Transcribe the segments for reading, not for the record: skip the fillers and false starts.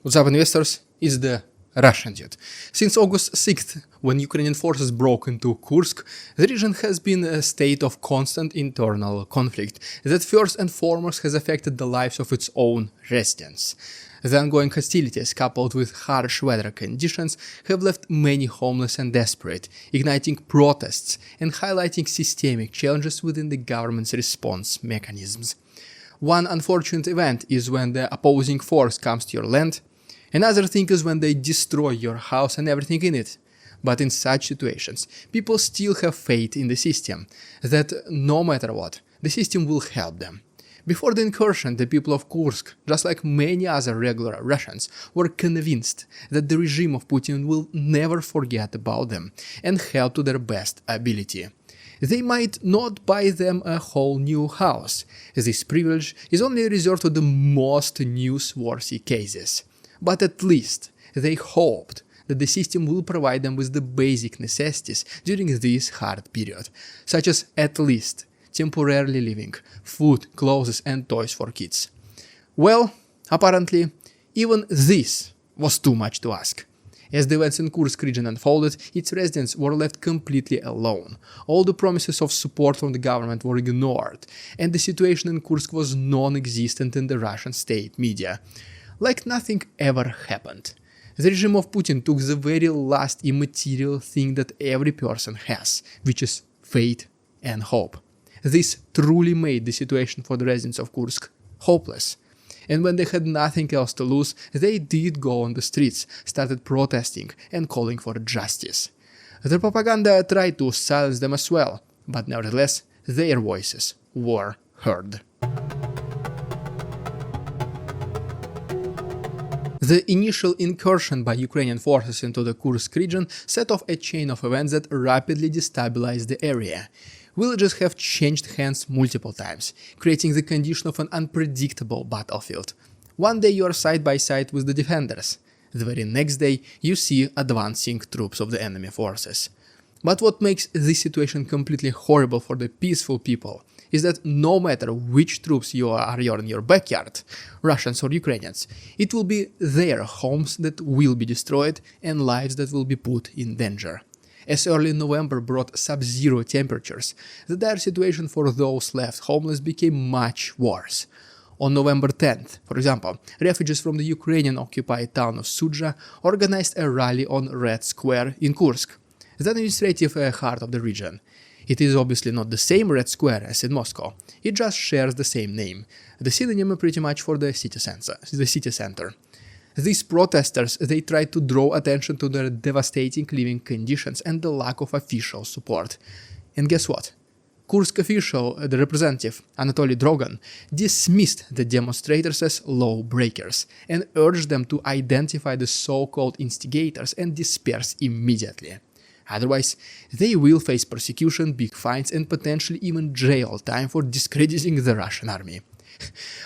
What's up, investors? It's the Russian dude. Since August 6th, when Ukrainian forces broke into Kursk, the region has been a state of constant internal conflict that first and foremost has affected the lives of its own residents. The ongoing hostilities, coupled with harsh weather conditions, have left many homeless and desperate, igniting protests and highlighting systemic challenges within the government's response mechanisms. One unfortunate event is when the opposing force comes to your land. Another thing is when they destroy your house and everything in it. But in such situations, people still have faith in the system, that no matter what, the system will help them. Before the incursion, the people of Kursk, just like many other regular Russians, were convinced that the regime of Putin will never forget about them and help to their best ability. They might not buy them a whole new house. This privilege is only reserved to the most newsworthy cases. But at least they hoped that the system will provide them with the basic necessities during this hard period, such as at least temporarily living, food, clothes and toys for kids. Well, apparently, even this was too much to ask. As the events in Kursk region unfolded, its residents were left completely alone. All the promises of support from the government were ignored, and the situation in Kursk was non-existent in the Russian state media. Like nothing ever happened. The regime of Putin took the very last immaterial thing that every person has, which is faith and hope. This truly made the situation for the residents of Kursk hopeless. And when they had nothing else to lose, they did go on the streets, started protesting and calling for justice. The propaganda tried to silence them as well, but nevertheless, their voices were heard. The initial incursion by Ukrainian forces into the Kursk region set off a chain of events that rapidly destabilized the area. Villages have changed hands multiple times, creating the condition of an unpredictable battlefield. One day you are side by side with the defenders. The very next day you see advancing troops of the enemy forces. But what makes this situation completely horrible for the peaceful people is that no matter which troops you are in your backyard, Russians or Ukrainians, it will be their homes that will be destroyed and lives that will be put in danger. As early November brought sub-zero temperatures, the dire situation for those left homeless became much worse. On November 10th, for example, refugees from the Ukrainian-occupied town of Sudzha organized a rally on Red Square in Kursk, the administrative heart of the region. It is obviously not the same Red Square as in Moscow, it just shares the same name, the synonym pretty much for the city center. These protesters, they tried to draw attention to their devastating living conditions and the lack of official support. And guess what? Kursk official, the representative, Anatoly Drogan, dismissed the demonstrators as lawbreakers and urged them to identify the so-called instigators and disperse immediately. Otherwise, they will face persecution, big fines and potentially even jail time for discrediting the Russian army.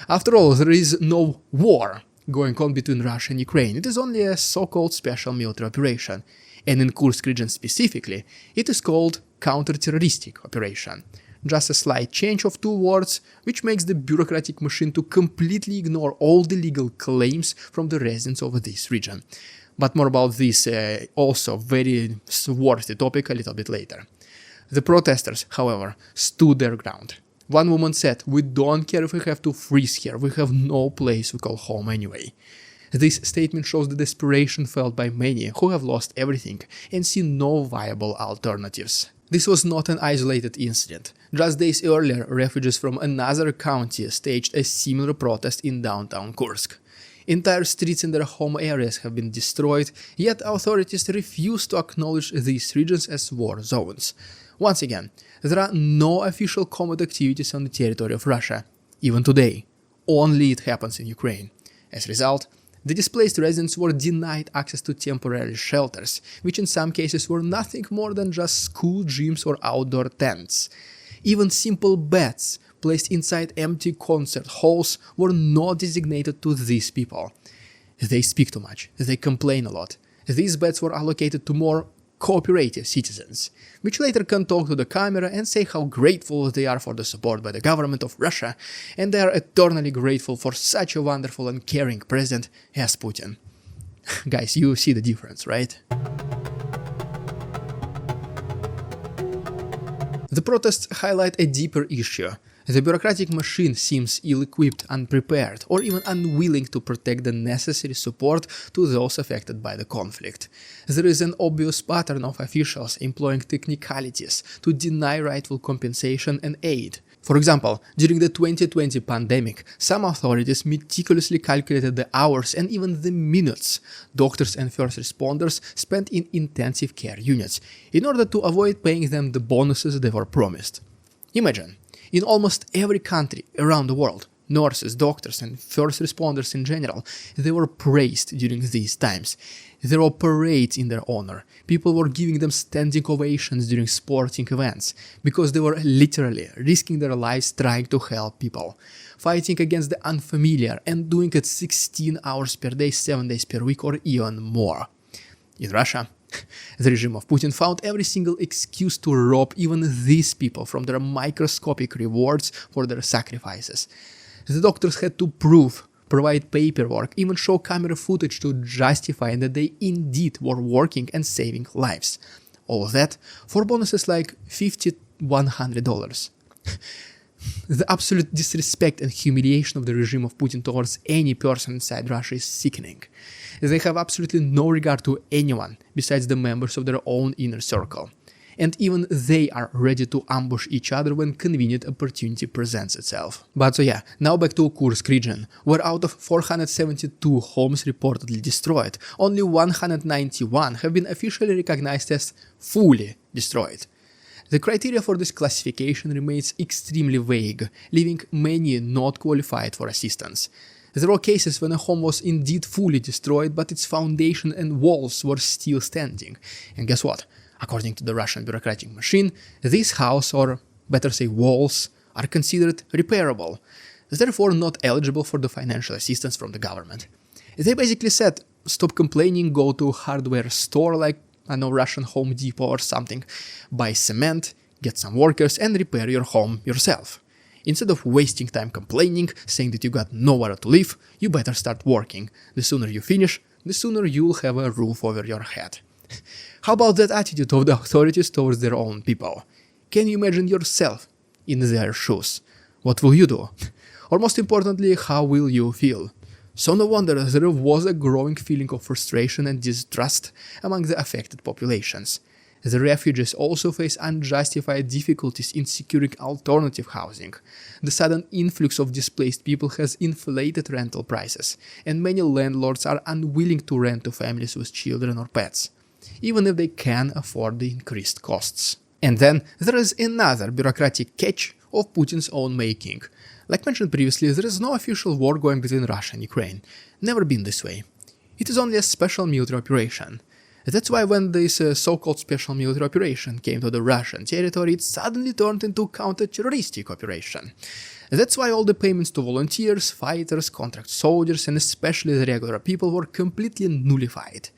After all, there is no war going on between Russia and Ukraine, it is only a so-called special military operation, and in Kursk region specifically, it is called counter-terroristic operation. Just a slight change of two words, which makes the bureaucratic machine to completely ignore all the legal claims from the residents of this region. But more about this also very worthy topic a little bit later. The protesters, however, stood their ground. One woman said, "We don't care if we have to freeze here, we have no place we call home anyway." This statement shows the desperation felt by many who have lost everything and see no viable alternatives. This was not an isolated incident. Just days earlier, refugees from another county staged a similar protest in downtown Kursk. Entire streets in their home areas have been destroyed, yet authorities refuse to acknowledge these regions as war zones. Once again, there are no official combat activities on the territory of Russia, even today. Only it happens in Ukraine. As a result, the displaced residents were denied access to temporary shelters, which in some cases were nothing more than just school gyms or outdoor tents. Even simple beds placed inside empty concert halls were not designated to these people. They speak too much, they complain a lot. These beds were allocated to more cooperative citizens, which later can talk to the camera and say how grateful they are for the support by the government of Russia, and they are eternally grateful for such a wonderful and caring president as Putin. Guys, you see the difference, right? The protests highlight a deeper issue. The bureaucratic machine seems ill-equipped, unprepared, or even unwilling to protect the necessary support to those affected by the conflict. There is an obvious pattern of officials employing technicalities to deny rightful compensation and aid. For example, during the 2020 pandemic, some authorities meticulously calculated the hours and even the minutes doctors and first responders spent in intensive care units, in order to avoid paying them the bonuses they were promised. Imagine, in almost every country around the world, nurses, doctors, and first responders in general, they were praised during these times. There were parades in their honor. People were giving them standing ovations during sporting events, because they were literally risking their lives trying to help people, fighting against the unfamiliar and doing it 16 hours per day, 7 days per week, or even more. In Russia, the regime of Putin found every single excuse to rob even these people from their microscopic rewards for their sacrifices. The doctors had to provide paperwork, even show camera footage to justify that they indeed were working and saving lives. All of that for bonuses like $50, $100. The absolute disrespect and humiliation of the regime of Putin towards any person inside Russia is sickening. They have absolutely no regard to anyone besides the members of their own inner circle. And even they are ready to ambush each other when convenient opportunity presents itself. But so yeah, now back to Kursk region, where out of 472 homes reportedly destroyed, only 191 have been officially recognized as fully destroyed. The criteria for this classification remains extremely vague, leaving many not qualified for assistance. There were cases when a home was indeed fully destroyed, but its foundation and walls were still standing. And guess what? According to the Russian bureaucratic machine, this house, or better say walls, are considered repairable, therefore not eligible for the financial assistance from the government. They basically said, stop complaining, go to a hardware store like, I know, Russian Home Depot or something, buy cement, get some workers and repair your home yourself. Instead of wasting time complaining, saying that you got nowhere to live, you better start working. The sooner you finish, the sooner you'll have a roof over your head. How about that attitude of the authorities towards their own people? Can you imagine yourself in their shoes? What will you do? Or most importantly, how will you feel? So no wonder there was a growing feeling of frustration and distrust among the affected populations. The refugees also face unjustified difficulties in securing alternative housing. The sudden influx of displaced people has inflated rental prices, and many landlords are unwilling to rent to families with children or pets, even if they can afford the increased costs. And then there is another bureaucratic catch of Putin's own making. Like mentioned previously, there is no official war going between Russia and Ukraine. Never been this way. It is only a special military operation. That's why when this so-called special military operation came to the Russian territory, it suddenly turned into a counter-terroristic operation. That's why all the payments to volunteers, fighters, contract soldiers, and especially the regular people were completely nullified.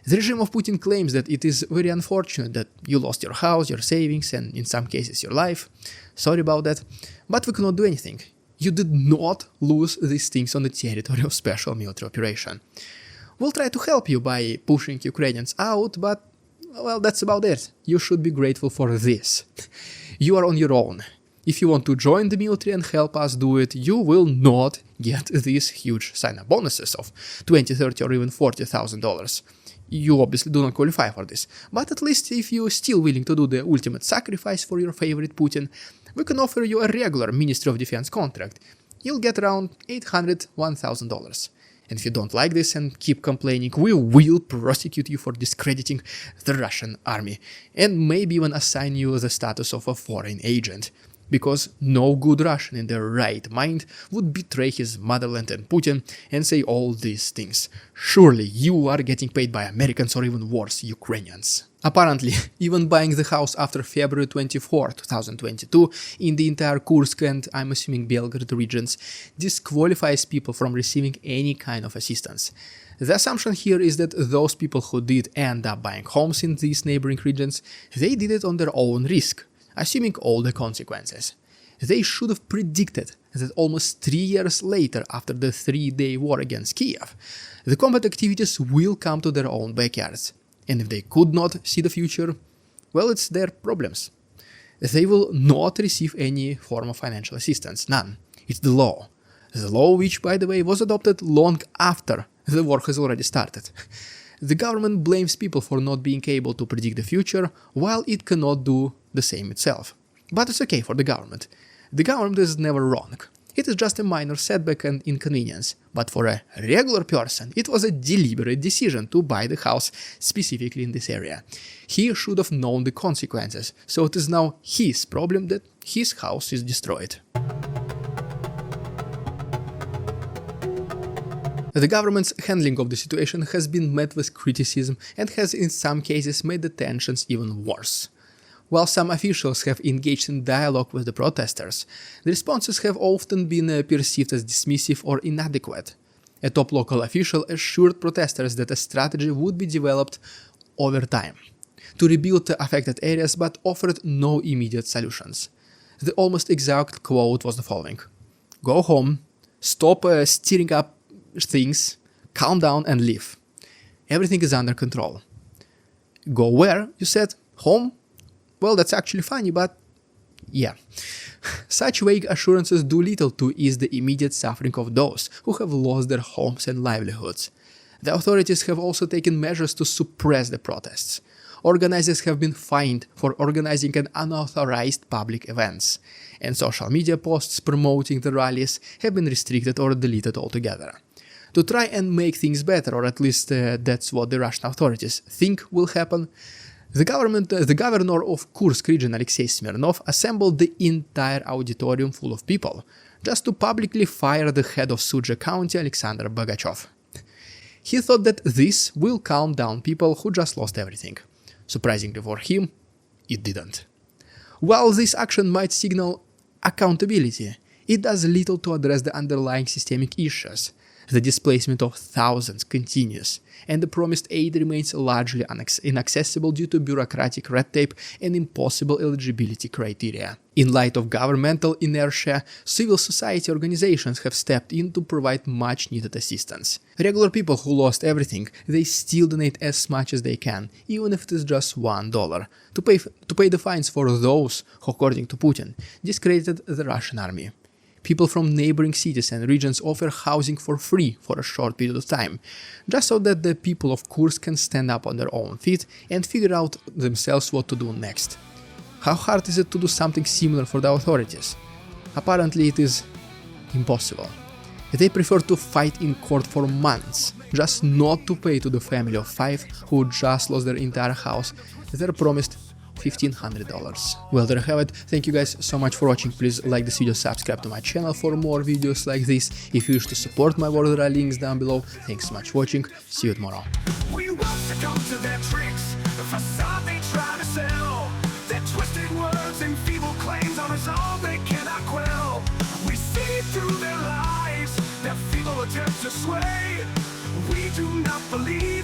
The regime of Putin claims that it is very unfortunate that you lost your house, your savings, and in some cases your life. Sorry about that, but we cannot do anything. You did not lose these things on the territory of special military operation. We'll try to help you by pushing Ukrainians out, but, well, that's about it. You should be grateful for this. You are on your own. If you want to join the military and help us do it, you will not get these huge sign-up bonuses of $20, $30, or even $40,000. You obviously do not qualify for this, but at least if you're still willing to do the ultimate sacrifice for your favorite Putin, we can offer you a regular Ministry of Defense contract. You'll get around $800, $1,000. And if you don't like this and keep complaining, we will prosecute you for discrediting the Russian army, and maybe even assign you the status of a foreign agent. because no good Russian in their right mind would betray his motherland and Putin and say all these things. Surely you are getting paid by Americans or even worse, Ukrainians. Apparently, even buying the house after February 24, 2022 in the entire Kursk and, I'm assuming, Belgorod regions disqualifies people from receiving any kind of assistance. The assumption here is that those people who did end up buying homes in these neighboring regions, they did it on their own risk, assuming all the consequences. They should have predicted that almost 3 years later, after the 3-day war against Kiev, the combat activities will come to their own backyards. And if they could not see the future, well, it's their problems. They will not receive any form of financial assistance, none. It's the law. The law which, by the way, was adopted long after the war has already started. The government blames people for not being able to predict the future, while it cannot do the same itself. But it's okay for the government. The government is never wrong. It is just a minor setback and inconvenience, but for a regular person, it was a deliberate decision to buy the house specifically in this area. He should have known the consequences, so it is now his problem that his house is destroyed. The government's handling of the situation has been met with criticism and has in some cases made the tensions even worse. While some officials have engaged in dialogue with the protesters, the responses have often been perceived as dismissive or inadequate. A top local official assured protesters that a strategy would be developed over time to rebuild the affected areas, but offered no immediate solutions. The almost exact quote was the following: "Go home, stop stirring up things, calm down and leave. Everything is under control." Go where, you said? Home? Well, that's actually funny, but yeah. Such vague assurances do little to ease the immediate suffering of those who have lost their homes and livelihoods. The authorities have also taken measures to suppress the protests. Organizers have been fined for organizing an unauthorized public events, and social media posts promoting the rallies have been restricted or deleted altogether. To try and make things better, or at least that's what the Russian authorities think will happen, the governor of Kursk region, Alexei Smirnov, assembled the entire auditorium full of people, just to publicly fire the head of Sudzha County, Alexander Bogachev. He thought that this will calm down people who just lost everything. Surprisingly for him, it didn't. While this action might signal accountability, it does little to address the underlying systemic issues. The displacement of thousands continues, and the promised aid remains largely inaccessible due to bureaucratic red tape and impossible eligibility criteria. In light of governmental inertia, civil society organizations have stepped in to provide much-needed assistance. Regular people who lost everything, they still donate as much as they can, even if it is just $1, to pay the fines for those who, according to Putin, discredited the Russian army. People from neighboring cities and regions offer housing for free for a short period of time, just so that the people of Kursk can stand up on their own feet and figure out themselves what to do next. How hard is it to do something similar for the authorities? Apparently it is impossible. They prefer to fight in court for months, just not to pay to the family of 5 who just lost their entire house their promised $1,500. Well, there you have it. Thank you guys so much for watching. Please like this video, subscribe to my channel for more videos like this. If you wish to support my work, there are links down below. Thanks so much for watching. See you tomorrow. We won't succumb to their tricks, the facade they try to sell. Their twisted words and feeble claims on us all they cannot quell. We see through their lies, their feeble attempts to sway. We do not believe